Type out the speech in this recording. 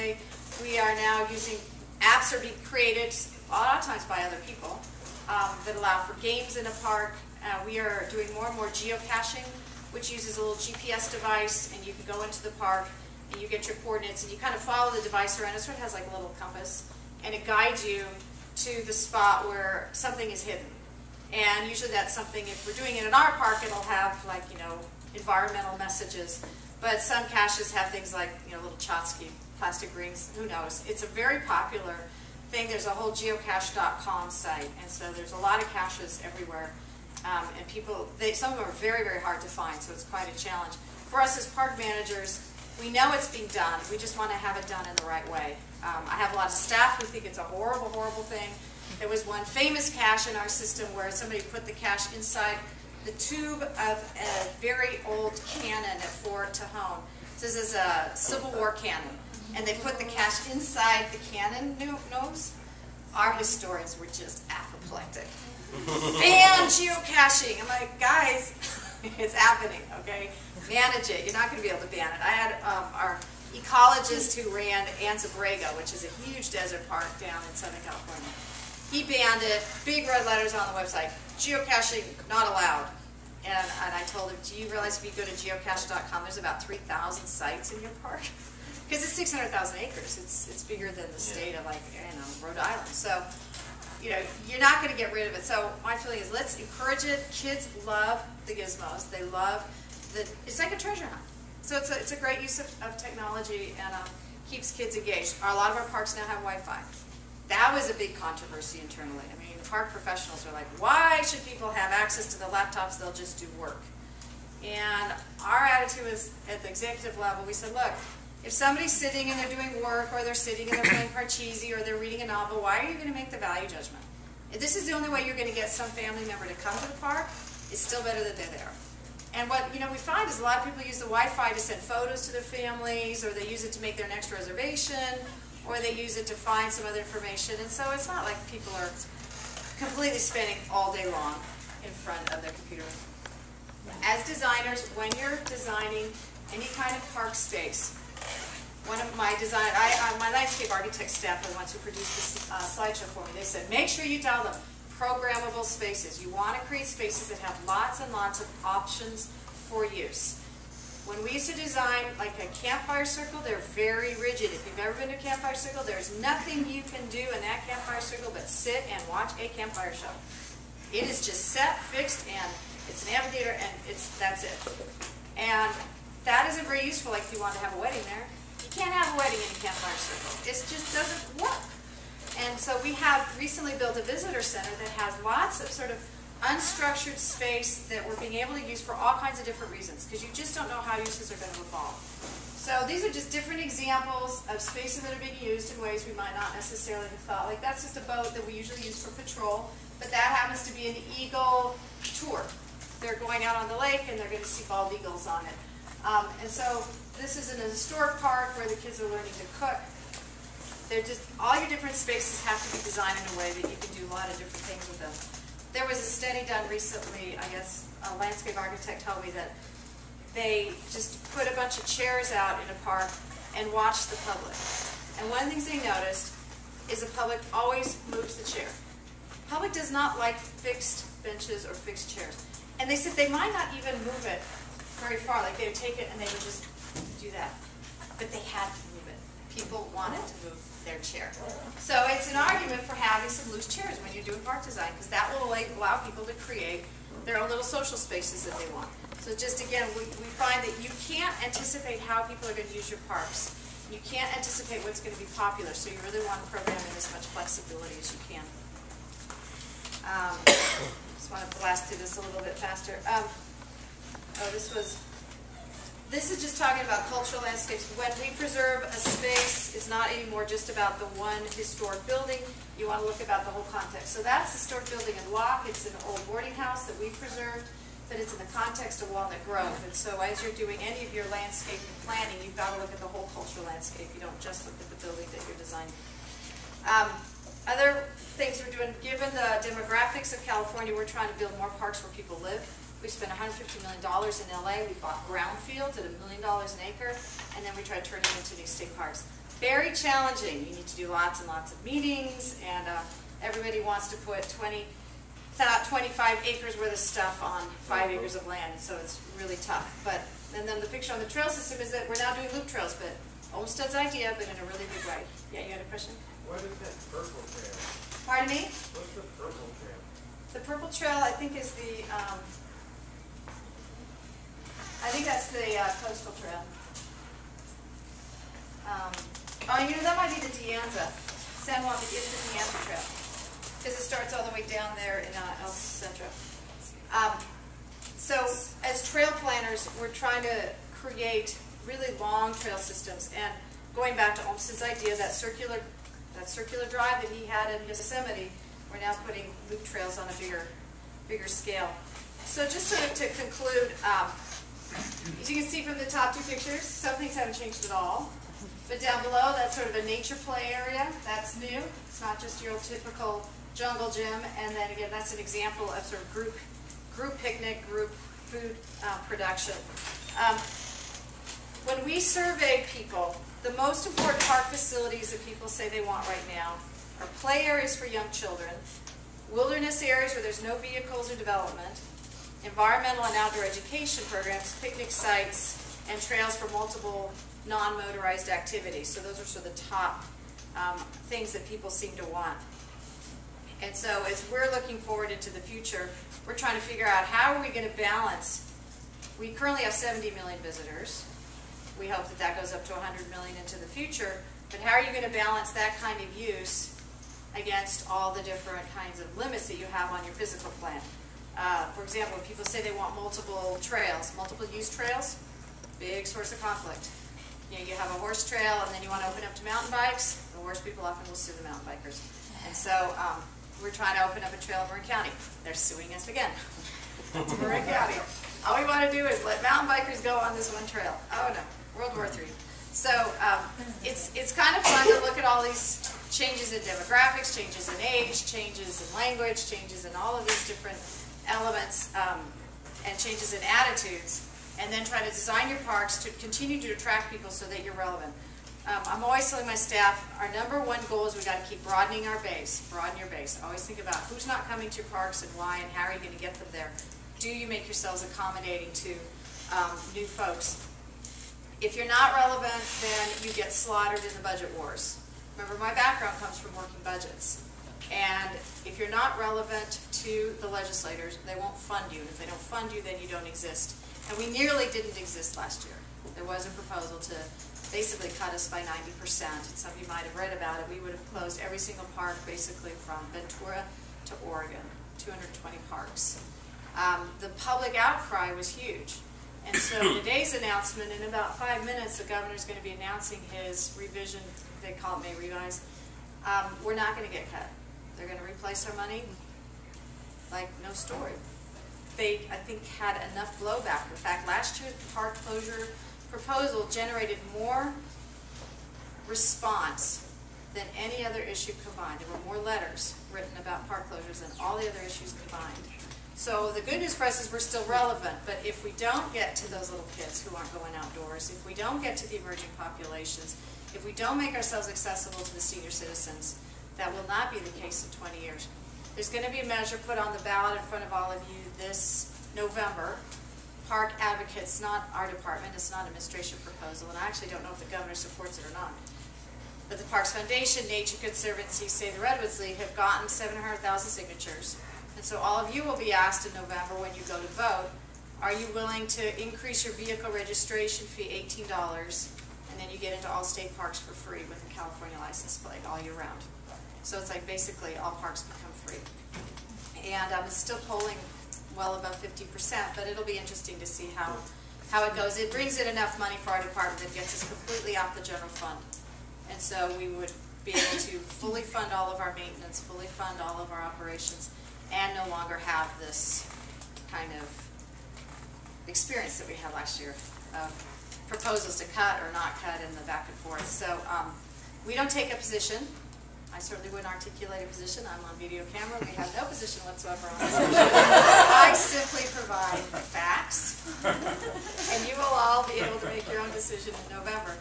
recently, we are now using apps that are being created a lot of times by other people that allow for games in a park. We are doing more and more geocaching, which uses a little GPS device, and you can go into the park and you get your coordinates, and you kind of follow the device around. It sort of has like a little compass, and it guides you to the spot where something is hidden. And usually that's something, if we're doing it in our park, it'll have like, you know, environmental messages. But some caches have things like, you know, little Chotsky plastic rings, who knows. It's a very popular thing. There's a whole geocache.com site, and so there's a lot of caches everywhere. And people, some of them are very, very hard to find, so it's quite a challenge. For us as park managers, we know it's being done. We just want to have it done in the right way. I have a lot of staff who think it's a horrible, horrible thing. There was one famous cache in our system where somebody put the cache inside the tube of a very old cannon at Fort Tejon. This is a Civil War cannon. And they put the cache inside the cannon nose. Our historians were just apoplectic. Ban geocaching. I'm like, guys, it's happening, okay? Manage it. You're not going to be able to ban it. I had our ecologist who ran Anza-Borrego, which is a huge desert park down in Southern California. He banned it, big red letters on the website, geocaching not allowed. And I told him, do you realize if you go to geocache.com, there's about 3,000 sites in your park? Because it's 600,000 acres. It's bigger than the state of, like, you know, Rhode Island. So, you know, you're not going to get rid of it. So my feeling is, let's encourage it. Kids love the gizmos. They love it's like a treasure hunt. So it's a great use of technology, and keeps kids engaged. A lot of our parks now have Wi-Fi. That was a big controversy internally. I mean, the park professionals are like, why should people have access to the laptops? They'll just do work. And our attitude was, at the executive level, we said, look, if somebody's sitting and they're doing work, or they're sitting and they're playing Parcheesi, or they're reading a novel, why are you going to make the value judgment? If this is the only way you're going to get some family member to come to the park, it's still better that they're there. And what we find is a lot of people use the Wi-Fi to send photos to their families, or they use it to make their next reservation, or they use it to find some other information. And so it's not like people are completely spending all day long in front of their computer. As designers, when you're designing any kind of park space, one of my my landscape architect staff are the ones who produced this slideshow for me. They said, make sure you tell them programmable spaces. You want to create spaces that have lots and lots of options for use. When we used to design like a campfire circle, they're very rigid. If you've ever been to a campfire circle, there's nothing you can do in that campfire circle but sit and watch a campfire show. It is just set, fixed, and it's an amphitheater, and that's it. And that isn't very useful. Like if you want to have a wedding there, you can't have a wedding in a campfire circle. It just doesn't work. And so we have recently built a visitor center that has lots of sort of unstructured space that we're being able to use for all kinds of different reasons, because you just don't know how uses are going to evolve. So these are just different examples of spaces that are being used in ways we might not necessarily have thought. Like that's just a boat that we usually use for patrol, but that happens to be an eagle tour. They're going out on the lake and they're going to see bald eagles on it. And so this is in a historic park where the kids are learning to cook. They're just, all your different spaces have to be designed in a way that you can do a lot of different things with them. There was a study done recently, I guess a landscape architect told me that they just put a bunch of chairs out in a park and watched the public. And one of the things they noticed is the public always moves the chair. The public does not like fixed benches or fixed chairs. And they said they might not even move it very far. Like they would take it and they would just do that. But they had to move it. People wanted to move their chair. So it's an argument for having some loose chairs when you're doing park design, because that will allow people to create their own little social spaces that they want. So just again, we find that you can't anticipate how people are going to use your parks. You can't anticipate what's going to be popular, so you really want to program in as much flexibility as you can. Just want to blast through this a little bit faster. This is just talking about cultural landscapes. When we preserve a space, it's not anymore just about the one historic building. You want to look about the whole context. So that's the historic building in Locke. It's an old boarding house that we preserved, but it's in the context of Walnut Grove. And so as you're doing any of your landscape planning, you've got to look at the whole cultural landscape. You don't just look at the building that you're designing. Other things we're doing, given the demographics of California, we're trying to build more parks where people live. We spent $150 million in LA. We bought brownfields at $1 million an acre, and then we tried to turn them into new state parks. Very challenging. You need to do lots and lots of meetings, and everybody wants to put 25 acres worth of stuff on 5 acres of land, so it's really tough. And then the picture on the trail system is that we're now doing loop trails, but Olmsted's idea, but in a really big way. Yeah, you had a question? What is that purple trail? Pardon me? What's the purple trail? The purple trail, I think, is the, I think that's the coastal trail. Oh, you know, that might be the De Anza. San Juan is the De Anza trail, because it starts all the way down there in El Centro. So, as trail planners, we're trying to create really long trail systems, and going back to Olmsted's idea, that circular drive that he had in Yosemite, we're now putting loop trails on a bigger scale. So just sort of to conclude, as you can see from the top 2 pictures, some things haven't changed at all. But down below, that's sort of a nature play area. That's new. It's not just your typical jungle gym. And then again, that's an example of sort of group picnic, group food production. When we survey people, the most important park facilities that people say they want right now are play areas for young children, wilderness areas where there's no vehicles or development, environmental and outdoor education programs, picnic sites, and trails for multiple non-motorized activities. So those are sort of the top things that people seem to want. And so as we're looking forward into the future, we're trying to figure out how are we going to balance. We currently have 70 million visitors. We hope that that goes up to 100 million into the future. But how are you going to balance that kind of use against all the different kinds of limits that you have on your physical plan? For example, when people say they want multiple trails, multiple use trails, big source of conflict. You know, you have a horse trail and then you want to open up to mountain bikes. The horse people often will sue the mountain bikers. And so we're trying to open up a trail in Marin County. They're suing us again. That's Marin County. All we want to do is let mountain bikers go on this one trail. Oh no, World War III. So it's kind of fun to look at all these changes in demographics, changes in age, changes in language, changes in all of these different elements, and changes in attitudes, and then try to design your parks to continue to attract people so that you're relevant. I'm always telling my staff, our #1 goal is we've got to keep broadening our base, broaden your base. Always think about who's not coming to your parks and why, and how are you going to get them there. Do you make yourselves accommodating to new folks? If you're not relevant, then you get slaughtered in the budget wars. Remember, my background comes from working budgets. And if you're not relevant to the legislators, they won't fund you. And if they don't fund you, then you don't exist. And we nearly didn't exist last year. There was a proposal to basically cut us by 90%. Some of you might have read about it. We would have closed every single park basically from Ventura to Oregon, 220 parks. The public outcry was huge. And so today's announcement, in about 5 minutes, the governor's going to be announcing his revision. They call it May Revise. We're not going to get cut. They're going to replace our money like no story. They, I think, had enough blowback. In fact, last year's park closure proposal generated more response than any other issue combined. There were more letters written about park closures than all the other issues combined. So the good news for us is we're still relevant, but if we don't get to those little kids who aren't going outdoors, if we don't get to the emerging populations, if we don't make ourselves accessible to the senior citizens, that will not be the case in 20 years. There's going to be a measure put on the ballot in front of all of you this November. Park Advocates, not our department, it's not an administration proposal, and I actually don't know if the governor supports it or not. But the Parks Foundation, Nature Conservancy, Save the Redwoods League have gotten 700,000 signatures. And so all of you will be asked in November when you go to vote, are you willing to increase your vehicle registration fee $18, and then you get into all state parks for free with a California license plate all year round. So it's like basically all parks become free. And it's still polling well above 50%, but it'll be interesting to see how it goes. It brings in enough money for our department that gets us completely off the general fund. And so we would be able to fully fund all of our maintenance, fully fund all of our operations, and no longer have this kind of experience that we had last year of proposals to cut or not cut and the back and forth. So we don't take a position. I certainly wouldn't articulate a position. I'm on video camera. We have no position whatsoever on this issue. I simply provide facts, and you will all be able to make your own decision in November.